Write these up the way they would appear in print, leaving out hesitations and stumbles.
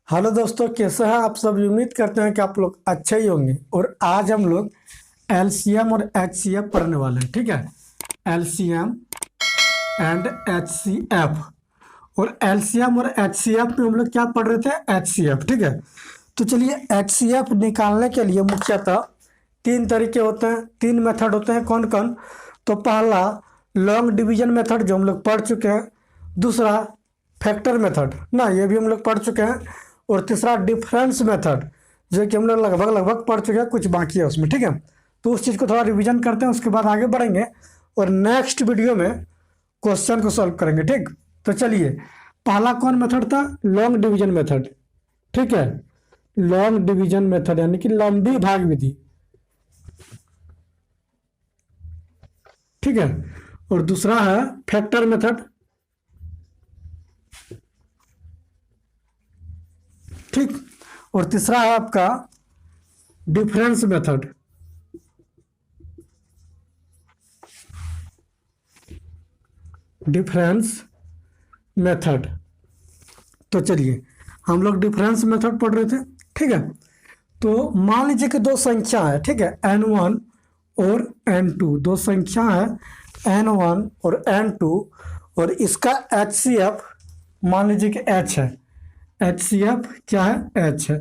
Hello दोस्तों, कैसे हैं आप सब। उम्मीद करते हैं कि आप लोग अच्छे ही होंगे। और आज हम लोग एलसीएम और एचसीएफ पढ़ने वाले हैं। ठीक है, एलसीएम एंड एचसीएफ। और एलसीएम और एचसीएफ में हम लोग क्या पढ़ रहे थे, एचसीएफ। ठीक है, तो चलिए एचसीएफ निकालने के लिए मुख्यतः तीन तरीके होते हैं, तीन मेथड होते हैं। कौन कौन? तो पहला लॉन्ग डिवीजन मेथड जो हम लोग पढ़ चुके हैं, दूसरा फैक्टर मेथड ना, ये भी हम लोग पढ़ चुके हैं, और तीसरा डिफरेंस मेथड जो कि हम लोग लगभग लगभग पढ़ चुके हैं, कुछ बाकी है उसमें। ठीक है, तो उस चीज़ को थोड़ा रिवीजन करते हैं, उसके बाद आगे बढ़ेंगे और नेक्स्ट वीडियो में क्वेश्चन को सॉल्व करेंगे। ठीक, तो चलिए पहला कौन मेथड था, लॉन्ग डिवीजन मेथड। ठीक है, लॉन्ग डिवीजन मेथड यानी कि लंबी भाग विधि। ठीक है, और दूसरा है फैक्टर मेथड। ठीक, और तीसरा है आपका डिफरेंस मेथड। Difference method. तो चलिए हम लोग डिफरेंस मेथड पढ़ रहे थे। ठीक है, तो मान लीजिए कि दो संख्या है। ठीक है, n1 और n2, दो संख्या है n1 और n2, और इसका HCF मान लीजिए कि h है। HCF क्या है, h है।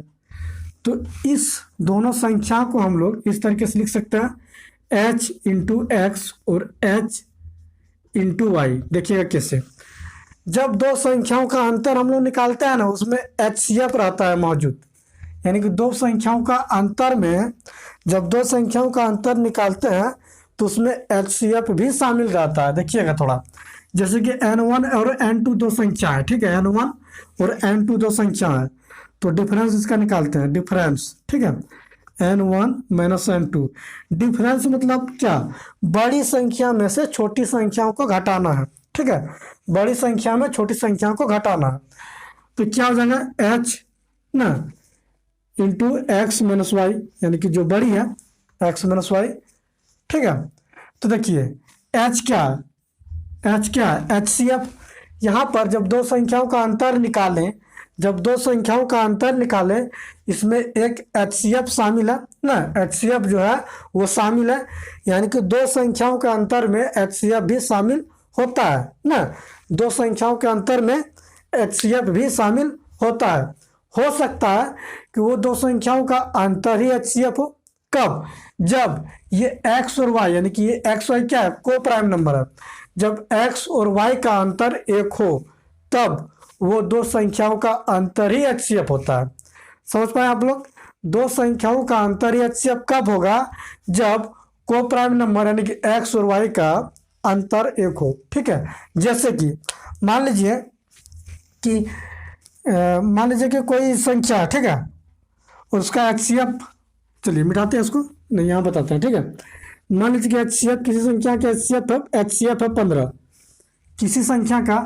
तो इस दोनों संख्या को हम लोग इस तरीके से लिख सकते हैं, h इंटू एक्स और h इंटू वाई। देखिएगा कैसे, जब दो संख्याओं का अंतर हम लोग निकालते हैं ना, उसमें HCF रहता है मौजूद। यानी कि दो संख्याओं का अंतर में, जब दो संख्याओं का अंतर निकालते हैं तो उसमें HCF भी शामिल रहता है। देखिएगा थोड़ा, जैसे कि n1 और n2 दो संख्या है। ठीक है, n1 और n2 दो संख्या है, तो डिफरेंस इसका निकालते हैं, डिफरेंस। ठीक है, n1 माइनस n2। डिफरेंस मतलब क्या, बड़ी संख्या में से छोटी संख्याओं को घटाना है। ठीक है, बड़ी संख्या में छोटी संख्याओं को घटाना है, तो क्या हो जाएगा, h ना इंटू एक्स माइनस वाई, यानी कि जो बड़ी है x माइनस वाई। ठीक है, तो देखिए h क्या है, h क्या है, HCF। यहाँ पर जब दो संख्याओं का अंतर निकालें, जब दो संख्याओं का अंतर निकालें, इसमें एक HCF शामिल है ना, HCF जो है वो शामिल है। यानी कि दो संख्याओं के अंतर में HCF भी शामिल होता है ना, दो संख्याओं के अंतर में HCF भी शामिल होता है। हो सकता है कि वो दो संख्याओं का अंतर ही HCF हो। कब? जब ये x और y, यानी कि ये x y क्या है, को प्राइम नंबर है। जब x और y का अंतर एक हो, तब वो दो संख्याओं का अंतर ही HCF होता है। समझ पाए आप लोग, दो संख्याओं का अंतर ही HCF कब होगा, जब को प्राइम नंबर यानी कि x और y का अंतर एक हो। ठीक है, जैसे कि मान लीजिए कि कोई संख्या है। ठीक है, और उसका HCF, चलिए मिटाते हैं इसको, नहीं यहाँ बताते हैं। ठीक है, मान लीजिए कि HCF किसी संख्या का HCF है 15। किसी संख्या का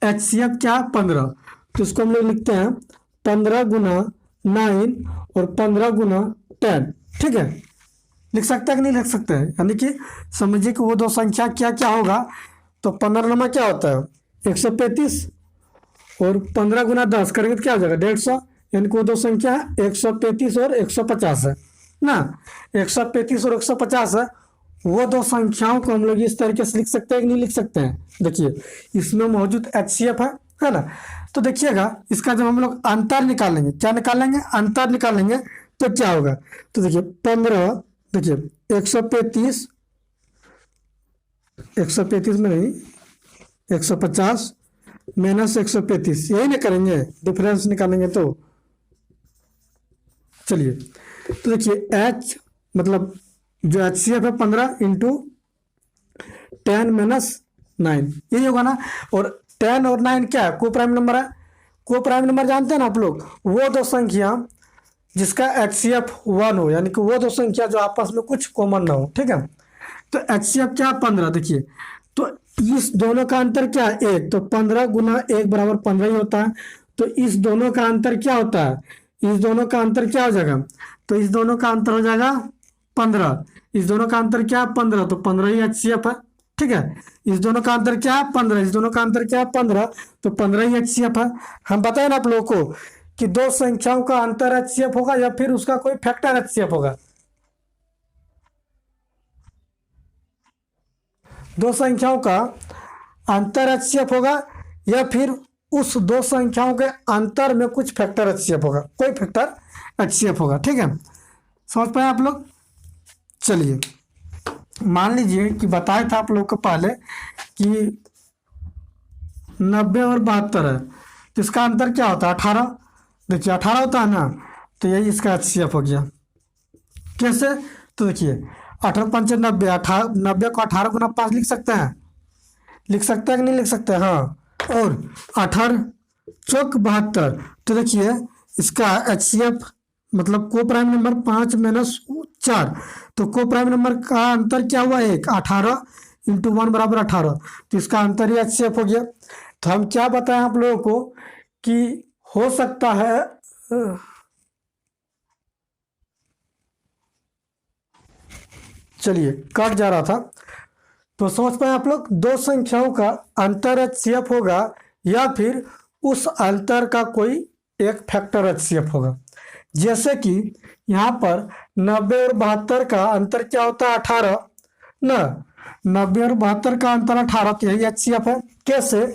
HCF क्या है, 15। तो इसको हम लोग लिखते हैं 15 गुना 9 और 15 गुना 10। ठीक है, लिख सकते हैं कि नहीं लिख सकते हैं, यानी कि समझिए कि वो दो संख्या क्या क्या होगा। तो 15 नमा क्या होता है, 135, और 15 गुना 10 करेंगे तो क्या हो जाएगा, 150। यानी कि वो दो संख्या है 135 और 150 है ना, 135 और 150 है। वो दो संख्याओं को हम लोग इस तरीके से लिख सकते हैं कि नहीं लिख सकते हैं। देखिए इसमें मौजूद HCF है ना। तो देखिएगा इसका जब हम लोग अंतर निकालेंगे, क्या निकालेंगे, अंतर निकालेंगे, तो क्या होगा। तो देखिए 15, देखिए 135 में नहीं, 150 माइनस 135, यही ना करेंगे, डिफरेंस निकालेंगे। तो चलिए, तो देखिए h मतलब जो HCF है 15 इंटू 10 माइनस 9, यही होगा ना। और 10 और 9 क्या है, को प्राइम नंबर है। को प्राइम नंबर जानते हैं ना आप लोग, वो दो संख्या जिसका HCF 1 हो, यानी कि वो दो संख्या जो आपस में कुछ कॉमन ना हो। ठीक है, तो HCF क्या है, 15। देखिए तो इस दोनों का अंतर क्या है, 1। तो 15 गुना 1 बराबर 15 ही होता है। तो इस दोनों का अंतर क्या होता है, इस दोनों का अंतर क्या हो जाएगा, तो इस दोनों का अंतर हो जाएगा 15। इस दोनों का अंतर क्या है, 15, तो 15 ही HCF है। ठीक है, इस दोनों का अंतर क्या है, 15, इस दोनों का अंतर क्या है, 15, तो 15 ही HCF है। हम बताए ना आप लोगों को कि दो संख्याओं का अंतर एचसीएफ होगा या फिर उसका कोई फैक्टर एचसीएफ होगा? दो संख्याओं का अंतर एचसीएफ होगा या फिर उस दो संख्याओं के अंतर में कुछ फैक्टर एचसीएफ होगा, कोई फैक्टर एचसीएफ होगा। ठीक है, समझ पाए आप लोग? चलिए, मान लीजिए कि बताया था आप लोग को पहले कि 90 और 72 है, तो इसका अंतर क्या होता है? 18। देखिए 18 होता है ना, तो यही इसका एचसीएफ हो गया। कैसे? तो देखिए 18 पंचे 90, 90 को 18 गुना 5 लिख सकते हैं, लिख सकते हैं कि नहीं लिख सकते? हाँ। और 18 चौक 72, तो देखिए इसका एचसीएफ मतलब को प्राइम नंबर 5 माइनस 4, तो को प्राइम नंबर का अंतर क्या हुआ? 1। 18 इंटू 1 बराबर 18, तो इसका अंतर ही एचसीएफ हो गया। तो हम क्या बताएं आप लोगों को कि हो सकता है चलिए कट जा रहा था, तो समझ पाए आप लोग? दो संख्याओं का अंतर एचसीएफ होगा या फिर उस अंतर का कोई एक फैक्टर एचसीएफ होगा। जैसे कि यहाँ पर 90 और 72 का अंतर क्या होता है? 18 ना। 90 और 72 का अंतर 18, तो यही एचसीएफ है। कैसे?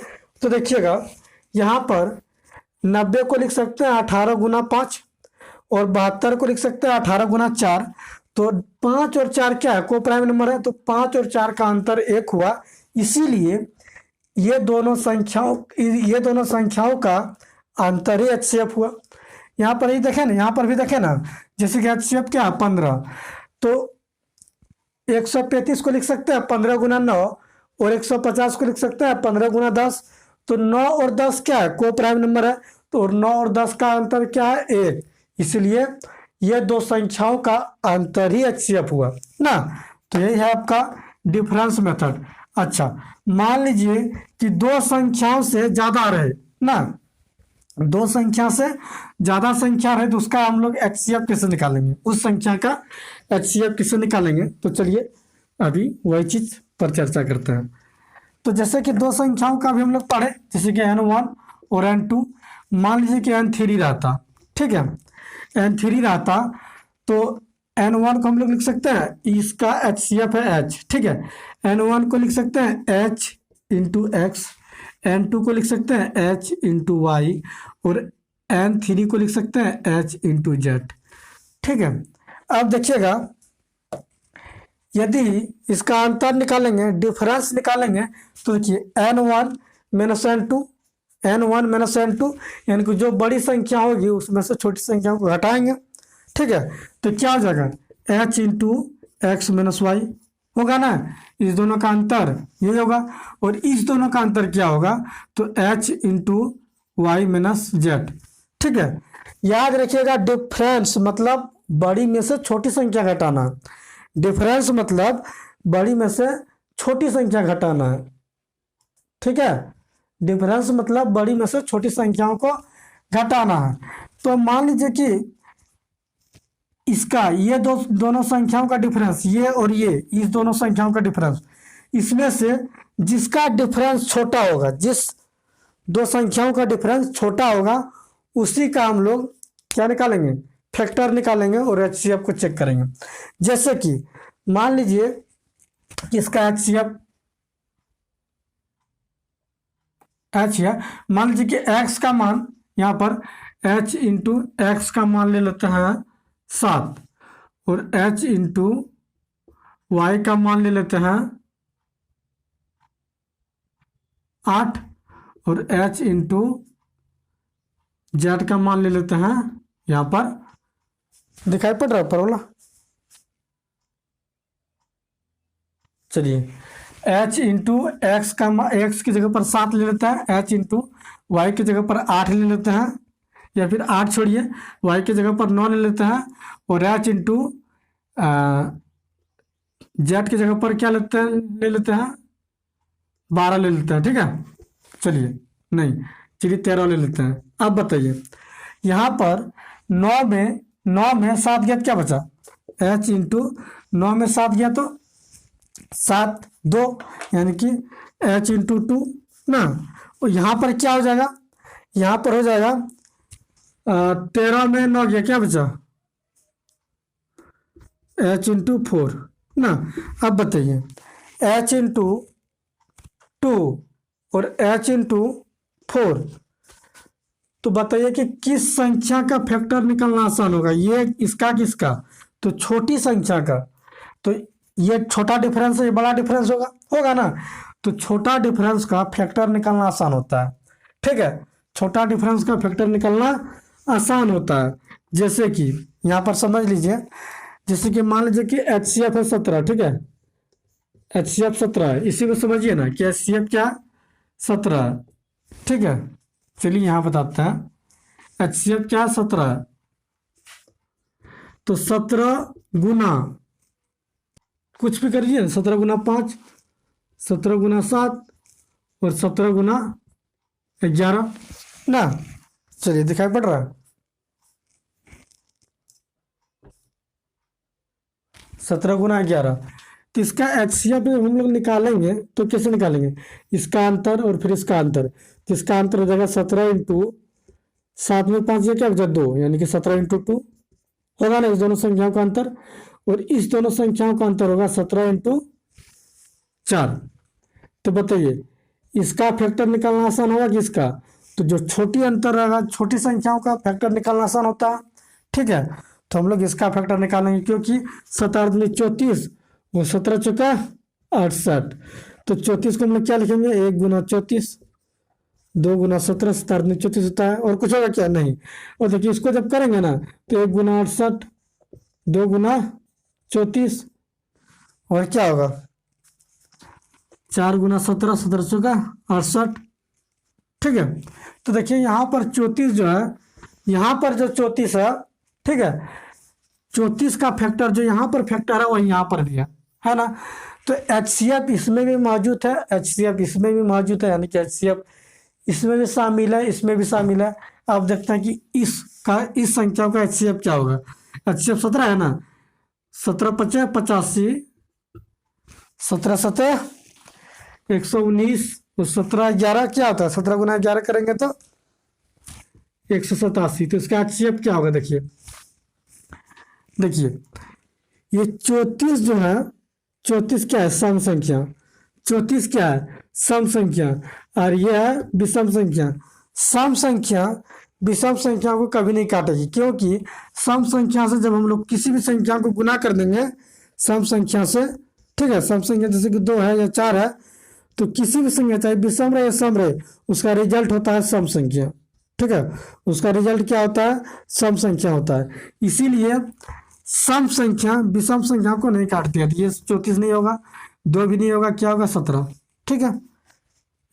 तो देखिएगा यहाँ पर 90 को लिख सकते हैं 18 गुना 5 और 72 को लिख सकते हैं 18 गुना 4। तो 5 और 4 क्या है? को प्राइम नंबर है, तो 5 और 4 का अंतर 1 हुआ, इसीलिए ये दोनों संख्याओं का अंतर ही एचसीएफ हुआ। यहाँ पर ही देखें ना, यहाँ पर भी देखें ना, जैसे कि एचसीएफ क्या है? 15, तो 135 को लिख सकते हैं 15 गुना 9 और 150 को लिख सकते हैं 15 गुना 10। तो 9 और 10 क्या है? को प्राइम नंबर है, तो 9 और 10 का अंतर क्या है? 1, इसलिए ये दो संख्याओं का अंतर ही एचसीएफ हुआ ना। तो यही है आपका डिफरेंस मेथड। अच्छा, मान लीजिए कि दो संख्याओं से ज्यादा रहे ना, दो संख्या से ज्यादा संख्या रहे, तो उसका हम लोग एचसीएफ कैसे निकालेंगे? उस संख्या का एचसीएफ कैसे निकालेंगे? तो चलिए अभी वही चीज पर चर्चा करते हैं। तो जैसे कि दो संख्याओं का भी हम लोग पढ़े, जैसे कि n1 और n2। मान लीजिए कि n3 रहता, ठीक है, n3 रहता, तो n1 को हम लोग लिख सकते हैं, इसका एचसीएफ है h, ठीक है। n1 को लिख सकते हैं h इंटू एक्स, n2 को लिख सकते हैं h इंटू वाई और n3 को लिख सकते हैं h इंटू जेड, ठीक है। अब देखिएगा यदि इसका अंतर निकालेंगे, डिफरेंस निकालेंगे, तो देखिए n1 minus n2, n1 minus n2, यानी कि जो बड़ी संख्या होगी उसमें से छोटी संख्या को घटाएंगे, ठीक है। तो क्या हो जाएगा? h into x minus y होगा ना, इस दोनों का अंतर ये होगा। और इस दोनों का अंतर क्या होगा? तो h into y minus z, ठीक है। याद रखिएगा डिफरेंस मतलब बड़ी में से छोटी संख्या घटाना, डिफरेंस मतलब बड़ी में से छोटी संख्या घटाना है, ठीक है। डिफरेंस मतलब बड़ी में से छोटी संख्याओं को घटाना है। तो मान लीजिए कि इसका ये दोनों संख्याओं का डिफरेंस, ये और ये, इस दोनों संख्याओं का डिफरेंस, इसमें से जिसका डिफरेंस छोटा होगा, जिस दो संख्याओं का डिफरेंस छोटा होगा, उसी का हम लोग क्या निकालेंगे? फैक्टर निकालेंगे और एचसीएफ को चेक करेंगे। जैसे कि मान लीजिए कि इसका एचसीएफ h है, मान लीजिए कि x का मान यहाँ पर h इंटू एक्स का मान ले लेते हैं 7 और h इंटू वाई का मान ले लेते हैं 8 और h इंटू जेड का मान ले लेते हैं, यहाँ पर दिखाई पड़ रहा है ऊपर वाला? चलिए h इंटू एक्स का एक्स की जगह पर 7 ले लेते हैं, h इंटू वाई की जगह पर 8 ले लेते हैं, या फिर 8 छोड़िए, y की जगह पर 9 ले लेते हैं, और h इंटू जेड की जगह पर क्या ले लेते हैं 12 ले लेते हैं, ठीक है। चलिए नहीं, चलिए 13 ले लेते हैं। अब बताइए यहाँ पर 9 में 7 गया, क्या बचा? h इंटू 9 में 7 गया तो 7 2, यानी कि h इंटू 2 ना। और यहाँ पर क्या हो जाएगा? यहाँ पर हो जाएगा 13 में 9 गया, क्या बचा? H/4 ना। अब बताइए H/2 और H/4, तो बताइए कि किस संख्या का फैक्टर निकालना आसान होगा, ये इसका किसका? तो छोटी संख्या का। तो ये छोटा डिफरेंस है, ये बड़ा डिफरेंस होगा, होगा ना। तो छोटा डिफरेंस का फैक्टर निकालना आसान होता है, ठीक है। छोटा डिफरेंस का फैक्टर निकालना आसान होता है। जैसे कि यहाँ पर समझ लीजिए, जैसे कि मान लीजिए कि HCF है 17, ठीक है। HCF 17 है, इसी को समझिए ना कि HCF क्या? 17, ठीक है। चलिए यहाँ बताते हैं HCF क्या? 17। तो 17 गुना कुछ भी करिए, 17 गुना 5, 17 गुना 7 और 17 गुना 11 ना। चलिए दिखाई पड़ रहा है? 17 गुना 11। तो इसका HCF हम लोग निकालेंगे तो कैसे निकालेंगे? इसका अंतर और फिर इसका अंतर। तो इसका अंतर हो जाएगा 17 इंटू 7 में 5, ये क्या बचा? 2, यानी कि 17/2 होगा ना इस दोनों संख्याओं का अंतर। और इस दोनों संख्याओं का अंतर होगा 17/4। तो बताइए इसका फैक्टर निकालना आसान होगा कि इसका? तो जो छोटी अंतर रहेगा, छोटी संख्याओं का फैक्टर निकालना आसान होता है, ठीक है। तो हम लोग इसका फैक्टर निकालेंगे, क्योंकि 7×8 = 34 और 17×4 = 68। तो 34 को हम लोग क्या लिखेंगे? 1 गुना 34, 2 गुना 17, 7×8 = 34 होता है। और कुछ होगा क्या? नहीं। और देखिए इसको जब करेंगे ना, तो 1 गुना 68, 2 गुना 34 और क्या होगा? 4 गुना 17, 17×4 = 68, ठीक है। तो देखिए यहाँ पर 34 जो है, यहाँ पर जो 34 है, ठीक है, 34 का फैक्टर जो यहाँ पर फैक्टर है वही यहाँ पर भी है ना। तो HCF इसमें भी मौजूद है, HCF इसमें भी मौजूद है, यानी कि HCF इसमें भी शामिल है, इसमें भी शामिल है। अब देखते हैं कि इस संख्या का HCF क्या होगा। HCF 17 है ना। 17×5 = 85, 17×7 = 119 और 17×11 क्या होता है? 17 गुना 11 करेंगे तो 187। तो इसका HCF क्या होगा? देखिए देखिए ये 34 जो है, 34 क्या है? सम संख्या। 34 क्या है? सम संख्या। और यह है विषम संख्या। सम संख्या विषम संख्या को कभी नहीं काटेगी, क्योंकि सम संख्या से जब हम लोग किसी भी संख्या को गुना कर देंगे सम संख्या से, ठीक है, सम संख्या जैसे कि 2 है या 4 है, तो किसी भी संख्या चाहे विषम रहे या सम रहे, उसका रिजल्ट होता है सम संख्या, ठीक है। उसका रिजल्ट क्या होता है? सम संख्या होता है। इसीलिए सम संख्या विषम संख्या को नहीं काटती है। ये 34 नहीं होगा, 2 भी नहीं होगा, क्या होगा? 17, ठीक है।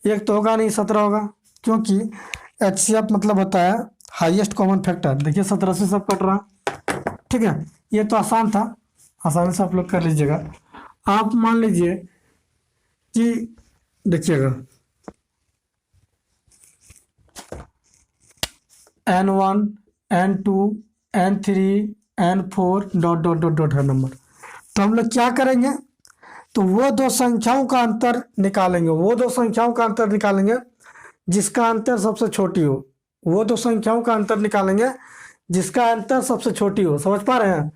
एक तो होगा नहीं, 17 होगा, क्योंकि HCF मतलब होता है हाईएस्ट कॉमन फैक्टर। देखिए 17 से सब कट रहा, ठीक है। ये तो आसान था, आसानी से आप लोग कर लीजिएगा। आप मान लीजिए कि देखिएगा N1 N2 N3 N4 ... है नंबर। तो हम लोग क्या करेंगे? तो वो दो संख्याओं का अंतर निकालेंगे, वो दो संख्याओं का अंतर निकालेंगे जिसका अंतर सबसे छोटी हो। वो दो संख्याओं का अंतर निकालेंगे जिसका अंतर सबसे छोटी हो। समझ पा रहे हैं?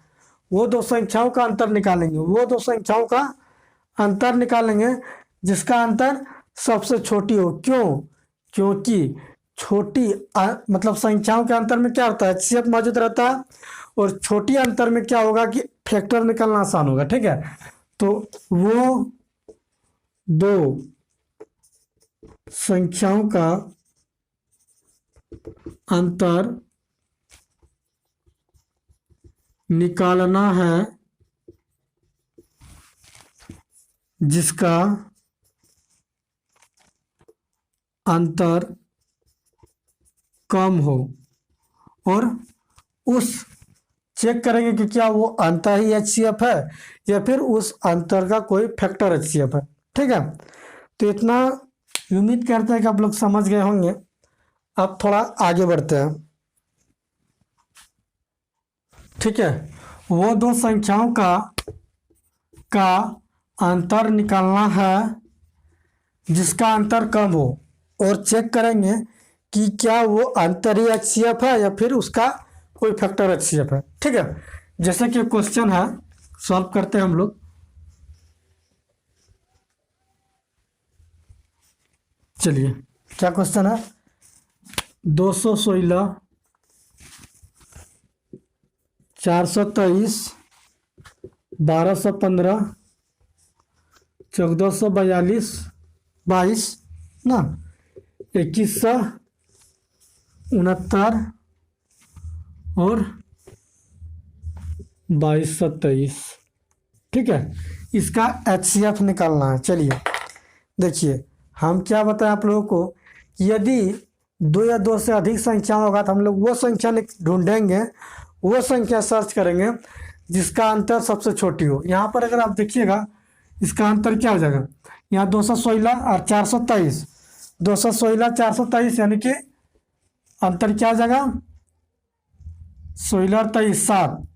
वो दो संख्याओं का अंतर निकालेंगे, वो दो संख्याओं का अंतर निकालेंगे जिसका अंतर सबसे छोटी हो। क्यों? क्योंकि छोटी मतलब संख्याओं के अंतर में क्या होता है? HCF मौजूद रहता है। और छोटी अंतर में क्या होगा कि फैक्टर निकालना आसान होगा, ठीक है। तो वो दो संख्याओं का अंतर निकालना है जिसका अंतर कम हो, और उस चेक करेंगे कि क्या वो अंतर ही HCF है या फिर उस अंतर का कोई फैक्टर HCF है, ठीक है। तो इतना उम्मीद करते हैं कि आप लोग समझ गए होंगे। अब थोड़ा आगे बढ़ते हैं, ठीक है। वो दो संख्याओं का अंतर निकालना है जिसका अंतर कम हो, और चेक करेंगे कि क्या वो अंतरीय एचसीएफ है या फिर उसका कोई फैक्टर एचसीएफ है। ठीक है, जैसे कि क्वेश्चन है, सॉल्व करते हैं हम लोग। चलिए, क्या क्वेश्चन है? 216, 423, 1215, 1442, 22 ना, 2169 और 2223। ठीक है, इसका एचसीएफ निकालना है। चलिए देखिए, हम क्या बताएं आप लोगों को, यदि 2 या 2 से अधिक संख्या होगा तो हम लोग वो संख्या ढूंढेंगे, वो संख्या सर्च करेंगे जिसका अंतर सबसे छोटी हो। यहाँ पर अगर आप देखिएगा, इसका अंतर क्या हो जाएगा, यहाँ 216 और 423, 216 423, यानी कि अंतर क्या हो जाएगा, 16 और 23 7,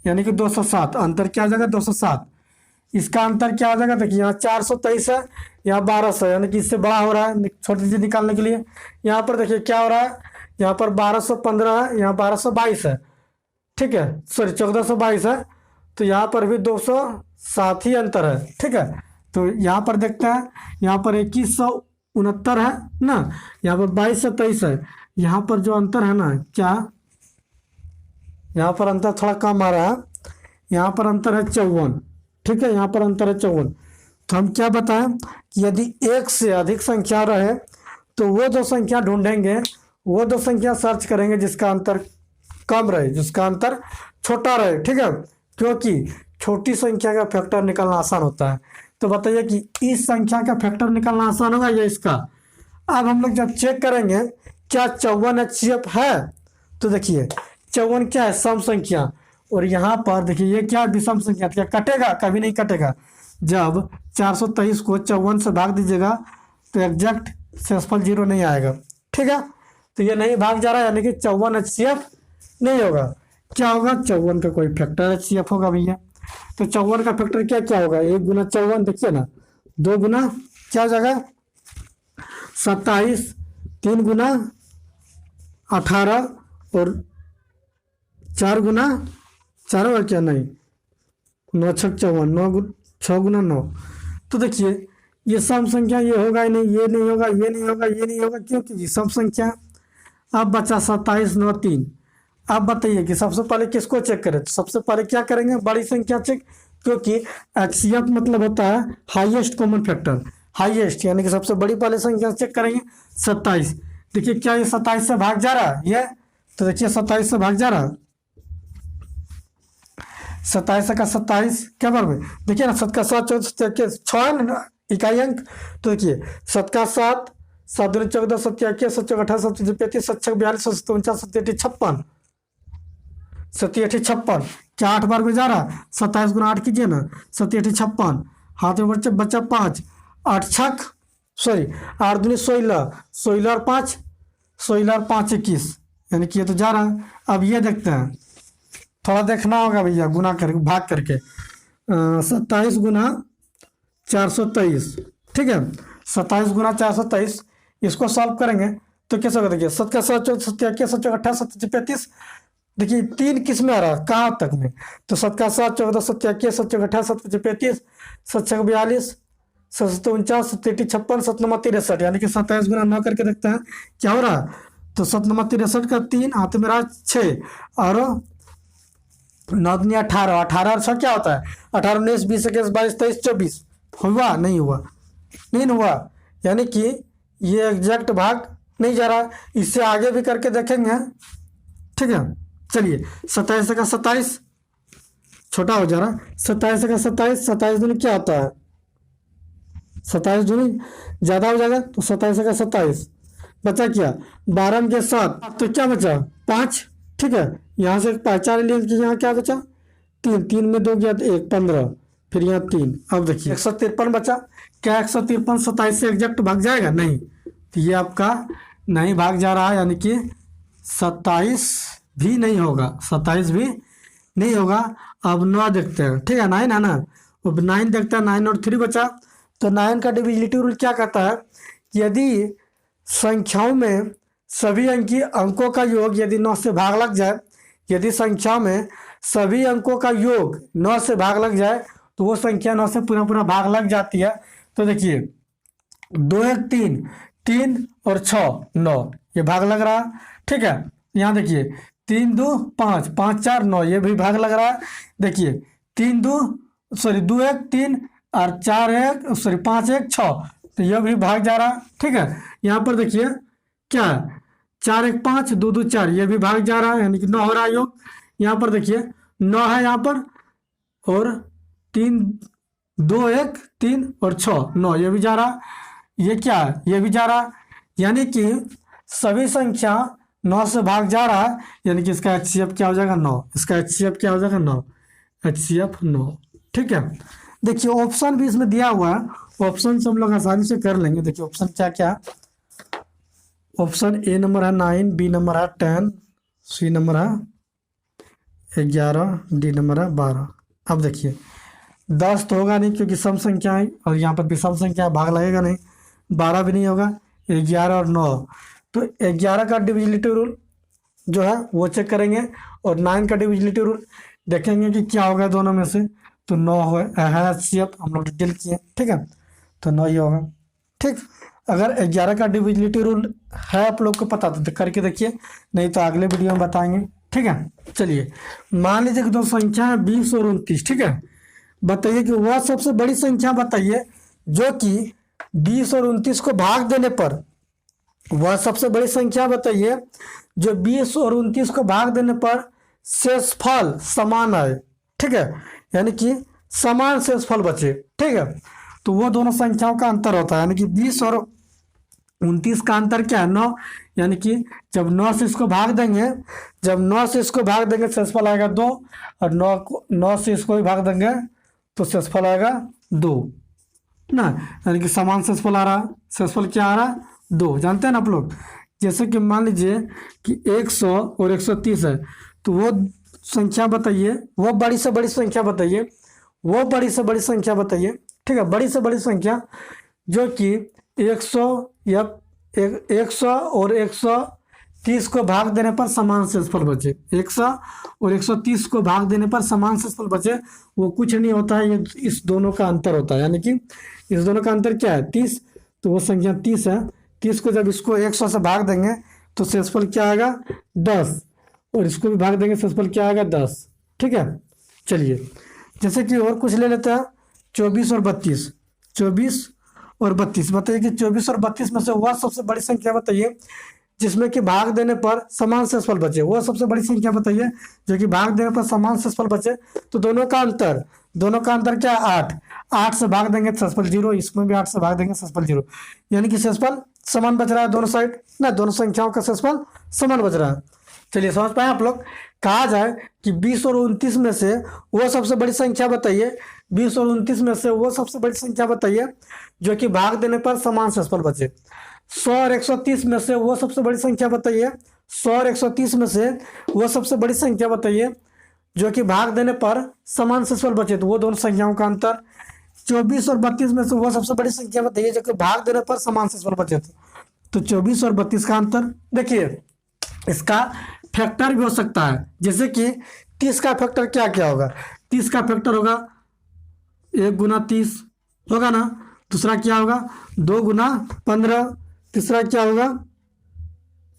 यानी कि 207। अंतर क्या हो जाएगा, 207। इसका अंतर क्या हो जाएगा, देखिए यहाँ 423 है, यहाँ 1200, यानी कि इससे बड़ा हो रहा है छोटी चीज निकालने के लिए। यहाँ पर देखिए क्या हो रहा है, यहाँ पर 1215 है, यहाँ 1222 है। ठीक है, सॉरी 1422 है, तो यहाँ पर भी 207 ही अंतर है। ठीक है, तो यहाँ पर देखते हैं, यहाँ पर 2169 है ना, यहाँ पर 2223 है। यहाँ पर जो अंतर है ना, क्या यहाँ पर अंतर थोड़ा कम आ रहा है, यहाँ पर अंतर है 54। ठीक है, यहाँ पर अंतर है 54। तो हम क्या बताएं कि यदि 1 से अधिक संख्या रहे तो वो 2 संख्या ढूंढेंगे, वो 2 संख्या सर्च करेंगे जिसका अंतर कम रहे, जिसका अंतर छोटा रहे। ठीक है, क्योंकि छोटी संख्या का फैक्टर निकालना आसान होता है। तो बताइए कि इस संख्या का फैक्टर निकालना आसान होगा या इसका। अब हम लोग जब चेक करेंगे क्या 54 एचसीएफ है, तो देखिए 54 क्या है, सम संख्या, और यहाँ पर देखिए ये क्या विषम संख्या, क्या कटेगा, कभी नहीं कटेगा। जब 423 को 54 से भाग दीजिएगा तो एग्जैक्ट शेषफल 0 नहीं आएगा। ठीक है, तो ये नहीं भाग जा रहा है, यानी कि 54 एचसीएफ नहीं होगा। क्या होगा, 54 का कोई फैक्टर एचसीएफ होगा भैया। तो 54 का फैक्टर क्या क्या होगा, 1 गुना 54, देखिए ना, 2 गुना क्या हो जाएगा 27, 3 गुना 18 और 4 गुना 4 और क्या नहीं 9 6 54, 6 गुना 9। तो देखिए ये सम संख्या ये होगा ही नहीं, ये नहीं होगा, ये नहीं होगा, ये नहीं होगा, क्योंकि सम संख्या। अब बचा 27 9 3। अब बताइए कि सबसे पहले किसको चेक करें, तो सबसे पहले क्या करेंगे, बड़ी संख्या चेक, क्योंकि एचसीएफ मतलब होता है हाईएस्ट कॉमन फैक्टर, हाईएस्ट, यानी कि सबसे बड़ी पहले संख्या चेक करेंगे 27। देखिए क्या ये 27 से भाग जा रहा है ये, तो देखिए 27 से भाग जा रहा है, 27 का 27 क्या बराबर, देखिए ना 7 का 7 6 इकाई अंक। तो देखिए 7 का 7, 7 दूनी 14, 7 21, 7 18, 7 35, 7 42, 7 49, 7 56, 7 56, क्या 8 बार में जा रहा, 27 गुना 8 कीजिए ना, 7 56, हाथ में बच्चा 5, 8 छक सॉरी 8 दूनी 16, 16 और 5, 16 और 5 21, यानी कि ये तो जा रहा है। अब ये देखते हैं, थोड़ा देखना होगा भैया, गुना करके भाग करके 27 गुना 423। ठीक है, 27 गुना 423, इसको सॉल्व करेंगे तो कैसे होगा, देखिए 7 का 7 7 21, 7 18, 7 35, देखिए 3 किस में आ रहा है, कहाँ तक में, तो 7 का 7 14, 7 21, 7 18, 7 35, 7 42, 7 49, 7 56, 7 9 63, यानी कि 27 गुना 9 करके देखते हैं क्या हो रहा है। तो 7 9 63 का 3 हाथ में रहा 6 और 9 दूनी 18, 18 और 6 क्या होता है, 18 19 20 21 22 23 24, हुआ नहीं हुआ, नहीं हुआ, यानी कि ये एग्जैक्ट भाग नहीं जा रहा। इससे आगे भी करके देखेंगे। ठीक है, चलिए 27 का 27 छोटा हो जा रहा, 27 का 27, 27 दूनी क्या होता है, 27 दूनी ज़्यादा हो जाएगा, तो 27 का 27 बचा क्या, 12 के 7, तो क्या बचा 5। ठीक है, यहाँ से पहचान लिए कि यहाँ क्या बचा 3, 3 में 2 गया तो 1 15, फिर यहाँ 3। अब देखिए 153 बचा, क्या 153 27 से एग्जैक्ट भाग जाएगा, नहीं, तो ये आपका नहीं भाग जा रहा है, यानी कि 27 भी नहीं होगा, 27 भी नहीं होगा। अब 9 देखते हैं, ठीक है 9 है ना, अब 9 देखते हैं, 9 और 3 बचा। तो 9 का डिविजिबिलिटी रूल क्या कहता है, यदि संख्याओं में सभी अंकी अंकों का योग यदि 9 से भाग लग जाए, यदि संख्या में सभी अंकों का योग 9 से भाग लग जाए तो वो संख्या 9 से पूरा पूरा भाग लग जाती है। तो देखिए 2 1 3, 3 और 6 9, ये भाग लग रहा है। ठीक है, यहाँ देखिए 3 2 5, 5 4 9, ये भी भाग लग रहा है। देखिए 2 1 3 और 4 1 सॉरी 5 1 6, तो यह भी भाग जा रहा है। ठीक है, यहाँ पर देखिए क्या है, 4 1 5 2 2 4, ये भी भाग जा रहा है, यानी कि 9 हो रहा है योग। यहाँ पर देखिए 9 है यहाँ पर, और 3 2 1 3 और 6 9, ये भी जा रहा है। ये क्या है, ये भी जा रहा है, यानी कि सभी संख्या 9 से भाग जा रहा है, यानी कि इसका HCF क्या हो जाएगा 9, इसका HCF क्या हो जाएगा 9, HCF 9। ठीक है, देखिए ऑप्शन भी इसमें दिया हुआ है, ऑप्शन से हम लोग आसानी से कर लेंगे। देखिए ऑप्शन क्या क्या, ऑप्शन ए नंबर है 9, बी नंबर है 10, सी नंबर है 11, डी नंबर है 12। अब देखिए 10 तो होगा नहीं क्योंकि सम संख्या है, और यहाँ पर भी सम संख्या है, भाग लगेगा नहीं। 12 भी नहीं होगा, 11 और 9, तो 11 का डिविजिबिलिटी रूल जो है वो चेक करेंगे, और 9 का डिविजिबिलिटी रूल देखेंगे कि क्या होगा दोनों में से। तो 9 है HCF, हम लोग डिटेल किए। ठीक है, तो 9 ही होगा। ठीक, अगर 11 का डिविजिबिलिटी रूल है आप लोग को पता तो करके देखिए, नहीं तो अगले वीडियो में बताएंगे। ठीक है, चलिए मान लीजिए कि दो संख्या है 20 और 29। ठीक है, बताइए कि वह सबसे बड़ी संख्या बताइए जो कि 20 और 29 को भाग देने पर, वह सबसे बड़ी संख्या बताइए जो 20 और 29 को भाग देने पर शेषफल समान आए। ठीक है, यानी कि समान शेषफल बचे। ठीक है, तो वो दोनों संख्याओं का अंतर होता है, यानी कि 20 और 29 का अंतर क्या है 9, यानी कि जब 9 से इसको भाग देंगे, जब 9 से इसको भाग देंगे शेषफल आएगा 2, और 9 से इसको भी भाग देंगे तो शेषफल आएगा 2 ना, यानी कि समान शेषफल आ रहा है। शेषफल क्या आ रहा है 2, जानते हैं ना आप लोग। जैसे कि मान लीजिए कि 100 और 130 है, तो वो संख्या बताइए, वो बड़ी से बड़ी संख्या बताइए, वो बड़ी से बड़ी संख्या बताइए। ठीक है, बड़ी से बड़ी संख्या जो कि 100 या 100 और 130 को भाग देने पर समान शेषफल बचे, 100 और 130 को भाग देने पर समान शेषफल बचे, वो कुछ नहीं होता है, ये इस दोनों का अंतर होता है। यानी कि इस दोनों का अंतर क्या है 30, तो वो संख्या 30 है। 30 को जब इसको 100 से भाग देंगे तो शेषफल क्या आएगा 10, और इसको भी भाग देंगे शेषफल क्या आएगा 10। ठीक है, चलिए जैसे कि और कुछ ले लेते हैं, 24 और 32। 24 और 32 बताइए कि 24 और 32 में से वह सबसे बड़ी संख्या बताइए जिसमें कि भाग देने पर समान शेषफल बचे, वो सबसे बड़ी संख्या बताइए जो कि भाग देने पर समान शेषफल बचे। तो दोनों का अंतर क्या है 8, 8 से भाग देंगे शेषफल 0, इसमें भी 8 से भाग देंगे शेषफल 0, यानी कि शेषफल समान बच रहा है दोनों साइड ना, दोनों संख्याओं का शेषफल समान बच रहा है। चलिए समझ पाए आप लोग। कहा जाए कि 20 और 29 में से वो सबसे बड़ी संख्या बताइए, 20 और 29 में से वो सबसे बड़ी संख्या बताइए जो कि भाग देने पर समान शेषफल बचे। 100 और 130 में से वो सबसे बड़ी संख्या बताइए, 100 और 130 में से वो सबसे बड़ी संख्या बताइए जो कि भाग देने पर समान शेषफल बचे, तो वो दोनों संख्याओं का अंतर। 24 और 32 में से वो सबसे बड़ी संख्या बताइए जो कि भाग देने पर समान शेषफल बचे थे, तो 24 और 32 का अंतर। देखिए इसका फैक्टर भी हो सकता है, जैसे कि 30 का फैक्टर क्या क्या होगा, 30 का फैक्टर होगा 1 गुना 30 होगा ना, दूसरा क्या होगा 2 गुना 15, तीसरा क्या होगा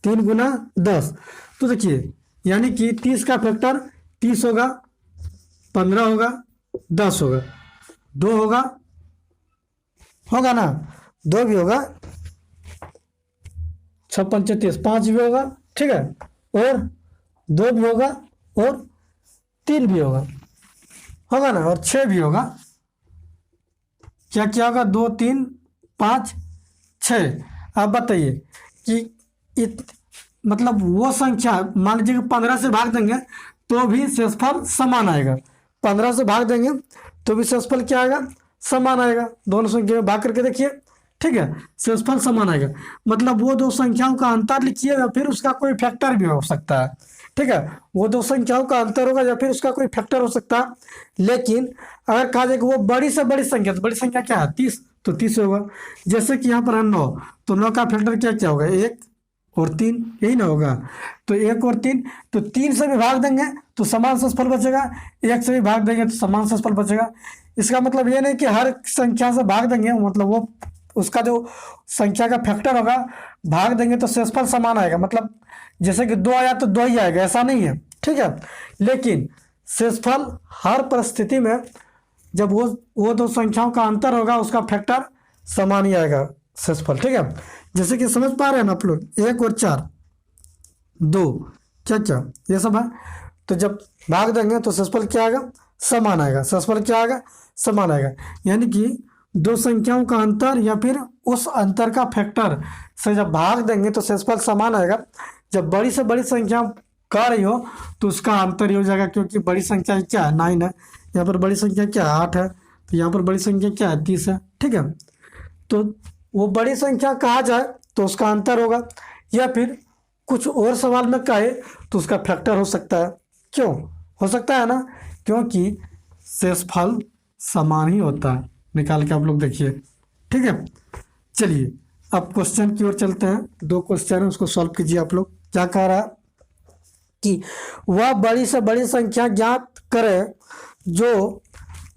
3 गुना 10। तो देखिए यानी कि 30 का फैक्टर 30 होगा, 15 होगा, 10 होगा, 2 होगा ना, 2 भी होगा, 6 5 30, 5 भी होगा। ठीक है, और 2 भी होगा, और 3 भी होगा ना, और 6 भी होगा। क्या क्या होगा 2 3 5 6। अब बताइए कि मतलब वो संख्या मान लीजिए कि 15 से भाग देंगे तो भी शेषफल समान आएगा, 15 से भाग देंगे तो भी शेषफल क्या आएगा समान आएगा, दोनों संख्या में भाग करके देखिए। ठीक है, शेषफल समान आएगा, मतलब वो दो संख्याओं का अंतर लिखिए या फिर उसका कोई फैक्टर भी हो सकता है। ठीक है, वो दो संख्याओं का अंतर होगा या फिर उसका कोई फैक्टर हो सकता है। लेकिन अगर कहा जाए कि वो बड़ी से बड़ी संख्या, तो बड़ी संख्या क्या है 30, तो 30 होगा। जैसे कि यहाँ पर है 9, तो 9 का फैक्टर क्या क्या होगा 1, और 3, यही ना होगा। तो 1 और 3, तो 3 से भी भाग देंगे तो समान शेषफल बचेगा, 1 से भी भाग देंगे तो समान शेषफल बचेगा। इसका मतलब ये नहीं कि हर संख्या से भाग देंगे, मतलब वो उसका जो संख्या का फैक्टर होगा भाग देंगे तो शेषफल समान आएगा, मतलब जैसे कि 2 आया तो 2 ही आएगा, ऐसा नहीं है, ठीक है। लेकिन शेषफल हर परिस्थिति में जब वो दो संख्याओं का अंतर होगा उसका फैक्टर समान ही आएगा शेषफल, ठीक है। जैसे कि समझ पा रहे हैं ना आप लोग, 1 और 4, 2, क्या क्या ये सब है। तो जब भाग देंगे तो शेषफल क्या आएगा, समान आएगा। शेषफल क्या आएगा, समान आएगा। यानी कि दो संख्याओं का अंतर या फिर उस अंतर का फैक्टर से जब भाग देंगे तो शेषफल समान आएगा। जब बड़ी से बड़ी संख्या का रही हो तो उसका अंतर ही हो जाएगा, क्योंकि बड़ी संख्या क्या है, 9 है, यहाँ पर बड़ी संख्या क्या है, 8 है, तो यहाँ पर बड़ी संख्या क्या है, 30 है, ठीक है। तो वो बड़ी संख्या कहा जाए तो उसका अंतर होगा, या फिर कुछ और सवाल में कहे तो उसका फैक्टर हो सकता है। क्यों हो सकता है ना, क्योंकि शेषफल समान ही होता है। निकाल के आप लोग देखिए, ठीक है। चलिए अब क्वेश्चन की ओर चलते हैं। 2 क्वेश्चन है, उसको सॉल्व कीजिए आप लोग। क्या कह रहा है कि वह बड़ी से बड़ी संख्या ज्ञात करे जो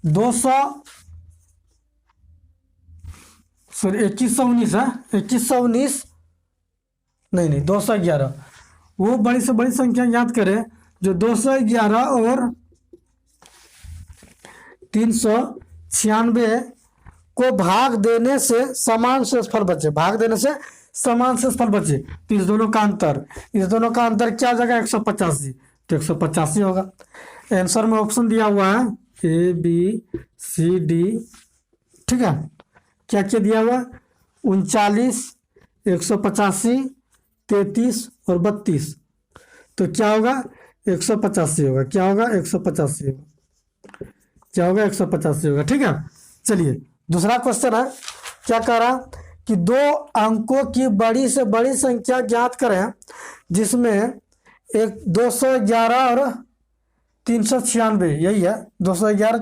2119 है, 2119 नहीं 211। वो बड़ी से बड़ी संख्या ज्ञात करे जो 211 और 396 को भाग देने से समान शेषफल बचे, भाग देने से समान शेषफल बचे। तो इस दोनों का अंतर क्या हो जाएगा, 185। तो 185 होगा। आंसर में ऑप्शन दिया हुआ है A B C D, ठीक है। क्या क्या दिया हुआ, 39, 185, 33 और 32। तो क्या होगा, 185 होगा। क्या होगा, 185 होगा। क्या होगा, 185 होगा, ठीक है। चलिए दूसरा क्वेश्चन है। क्या कह रहा कि 2 अंकों की बड़ी से बड़ी संख्या ज्ञात करें जिसमें एक 211 और 396, यही है 211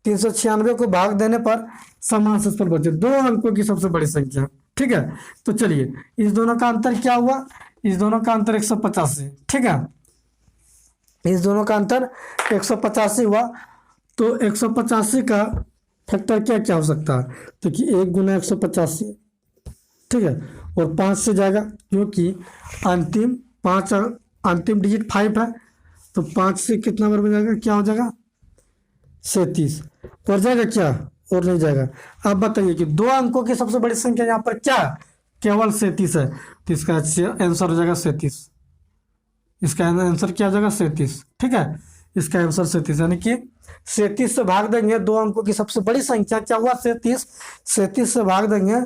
396 को भाग देने पर समान शेषफल बचे। 2 अंकों की सबसे बड़ी संख्या, ठीक है। तो चलिए इस दोनों का अंतर क्या हुआ, इस दोनों का अंतर 185, ठीक है। इस दोनों का अंतर 185 हुआ। तो 185 का फैक्टर क्या क्या हो सकता है, तो कि 1 गुना 185, ठीक है, और 5 से जाएगा, क्योंकि अंतिम डिजिट 5 है। तो 5 से कितना बार बन जाएगा, क्या हो जाएगा, 37। और जाएगा क्या, और नहीं जाएगा। अब बताइए कि 2 अंकों की सबसे बड़ी संख्या यहाँ पर क्या, केवल 37 है। तो इसका आंसर हो जाएगा 37। इसका आंसर क्या हो जाएगा, 37, ठीक है। इसका आंसर 37, यानी कि 37 से भाग देंगे 2 अंकों की सबसे बड़ी संख्या, क्या हुआ, 37। 37 से भाग देंगे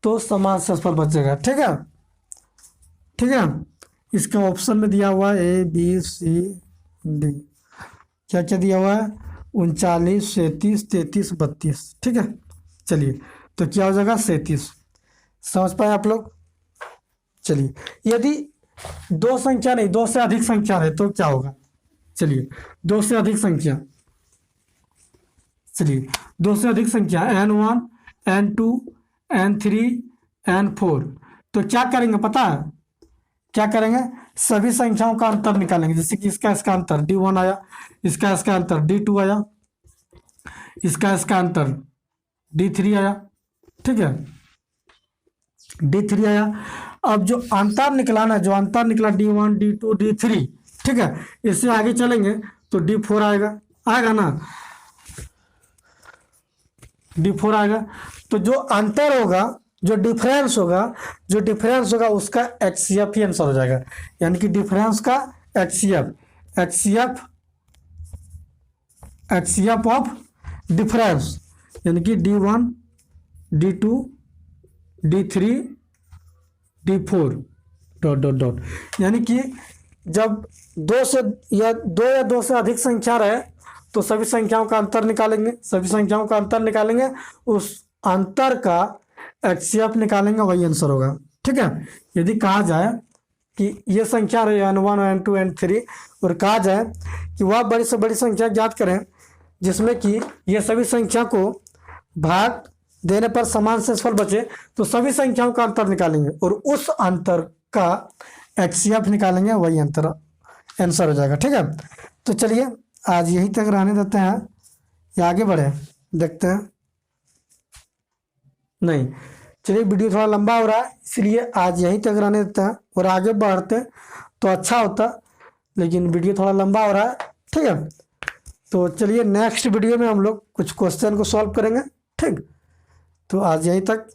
तो समान शेषफल बचेगा, ठीक है, ठीक है। इसका ऑप्शन में दिया हुआ है A B C D। क्या क्या दिया हुआ है, 39, 37, 33, 32, ठीक है। चलिए तो क्या हो जाएगा, 37। समझ पाए आप लोग। चलिए यदि 2 संख्या नहीं 2 से अधिक संख्या है तो क्या होगा, चलिए 2 से अधिक संख्या, चलिए 2 से अधिक संख्या N1 N2 N3 N4। तो क्या करेंगे पता है, क्या करेंगे, सभी संख्याओं का अंतर निकालेंगे। जैसे कि इसका अंतर D1 आया, इसका अंतर D2 आया, इसका अंतर D3 आया, ठीक है, D3 आया। अब जो अंतर निकलाना, जो अंतर निकला D1 D2 D3, ठीक है, इससे आगे चलेंगे तो D4 आएगा ना, D4 आएगा। तो जो अंतर होगा, जो डिफरेंस होगा उसका HCF ही आंसर हो जाएगा। यानी कि डिफरेंस का HCF ऑफ डिफरेंस, यानी कि D1 D2 D3 D4 ... यानी कि जब 2 या 2 से अधिक संख्या रहे तो सभी संख्याओं का अंतर निकालेंगे, उस अंतर का HCF निकालेंगे, वही आंसर होगा, ठीक है। यदि कहा जाए कि ये संख्या रही N1 N2 N3 और कहा जाए कि वह बड़ी से बड़ी संख्या ज्ञात करें जिसमें कि ये सभी संख्या को भाग देने पर समान शेषफल बचे तो सभी संख्याओं का अंतर निकालेंगे और उस अंतर का HCF निकालेंगे, वही अंतर आंसर हो जाएगा। ठीक है, तो चलिए आज यहीं तक रहने देते हैं या आगे बढ़े देखते हैं। नहीं, चलिए वीडियो थोड़ा लंबा हो रहा है इसलिए आज यहीं तक रहने देते हैं, और आगे बढ़ते तो अच्छा होता, लेकिन वीडियो थोड़ा लंबा हो रहा है। ठीक है, तो चलिए नेक्स्ट वीडियो में हम लोग कुछ क्वेश्चन को सॉल्व करेंगे। ठीक, तो आज यहीं तक।